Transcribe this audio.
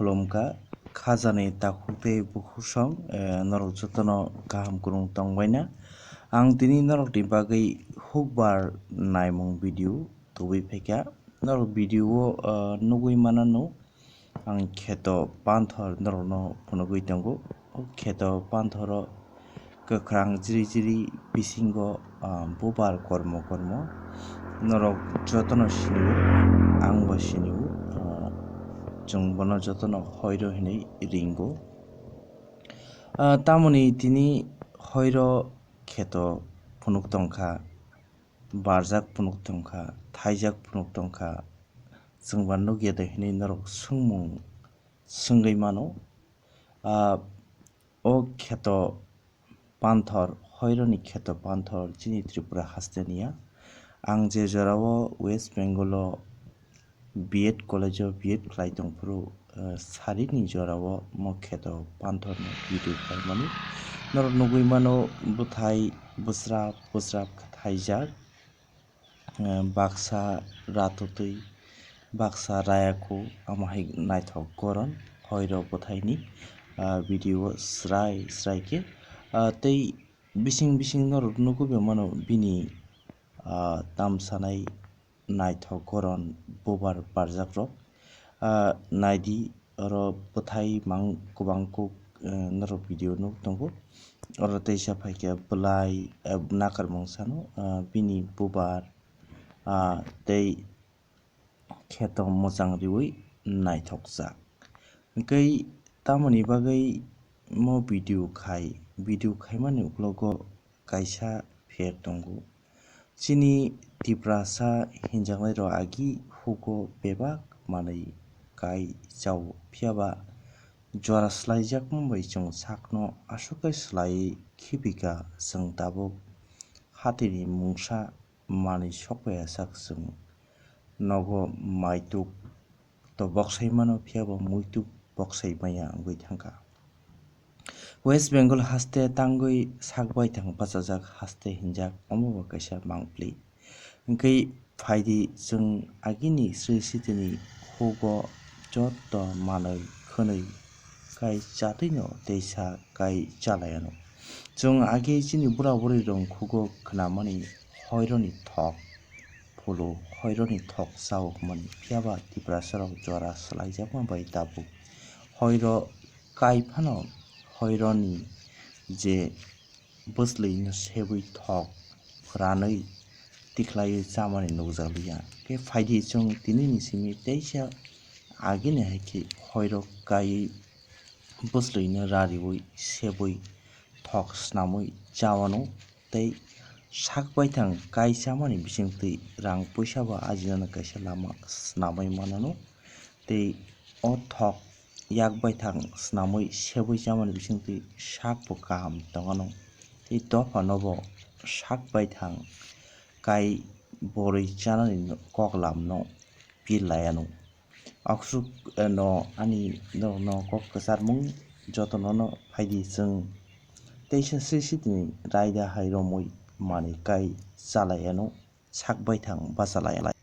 खुलुमगा खाजानि दाखुते बुखुसं नरक जतनो गाहाम गुरुं तंबायना आं दिनै नरकनि बागै हुकबार नायमं भिडिअ तुबै फैका नरक भिडिअ नुगै मानानो आं खेतो पान्थर नरकनो फुनुगै तंगो खेतो पान्थर गोख्रां जिरि जिरि बिसिंगो बुबार कर्म नरक जतनो सिनिउ आंबो सिनिउ जों बनो जतनो हयरो हिनै रिंगो तामुनि तिनि हयरो खेतो फुनुक तंखा बारजाक फुनुक तंखा थाइजाक फुनुक तंखा जों बान्नो गेदे हिनै नरक सुंमुं सुंगै मानो ओ खेतो पान्थर हयरोनि खेतो पान्थर जिनि त्रिपुरा हास्तेनिया आं जे जराव West Bengal B Ed college B Ed क्लाइदंफोरु सारिनि जराव मखेतो पान्थर भिडिअ खालामनानै नरक नुगै मानो बुथाय बुस्राब थाइजाक बाक्सा रातुतै बाक्सा रायाखौ आमाहाय नायथाव गरन हयरो बुथायनि भिडिअ स्राय के तै बिसिं नरक नुगै मानो बिनि तामसानाय नायथाव गरन बुबार बारजाक रक नायदि और बुथाय मां गोबांखौ नरक भिडिअ नुग दंगो और तैसा फायके बुलाय नाकार मंसानो बिनि बुबार तै खेतो मोजां रिवै नायथावजा गै तामुनि बागै मो भिडिअ खाय माने उग्लगो कायसा फेर दंगो चिनि तिप्रासा हिंजांनाय र आगि हुगो बेबाक मानै काय जाव फियाबा जरा स्लाइजाक मुंबै जों साकनो आसुकै स्लाय खिबिका जों दाबो हातिनि मुंसा मानै सकबाया साक जों नगो माइतुक तो बक्साय मानो फियाबा मुइतुक बक्साय माया गै थांखा वेस्ट बेंगल हास्ते तांगै साकबाय थां बाजाजाक हास्ते हिंजाक अमबा कैसा मांप्लि गै फायदि जों आगिनि स्रिसितिनि हुगो जत मानै खोनै काय जातैनो दैसा काय जालायानो जों आगे जिनि बुरा बुरि दं हुगो खनामानि हयरोनि थक फुलु हयरोनि थक सावकमनि फियाबा तिप्रासराव जरा स्लाइजाक माबाय दाबु हयरो काय फानो हयरोनि जे बोस्लैनो सेबै थक रानै तिख्लाय जामानि नुजालिया के फायदि जों दिनैनि सिमि तैसा आगिने हायखि हयरो काय बोस्लैनो रारिवै सेबै थक स्नामै जावानो तै साकबाय थां कायसा मानि बिसिंतै रां पैसाबा आजिनानो कैसा लामा स्नामै मानानो तै ओ थक याकबाय थां स्नामै सेबै जामानि बिसिंतै साकबो गाहाम दङानो तै दफा नबो साकबाय थां काय बरै जानानै कगलामनो बिलायानो अक्सुक न आनि न कक कसarmung जतनो फायदि जों तैसा स्रिसितिनि रायदा हायरमै मानि काय जालायानो साकबाय थां बाजालायालाय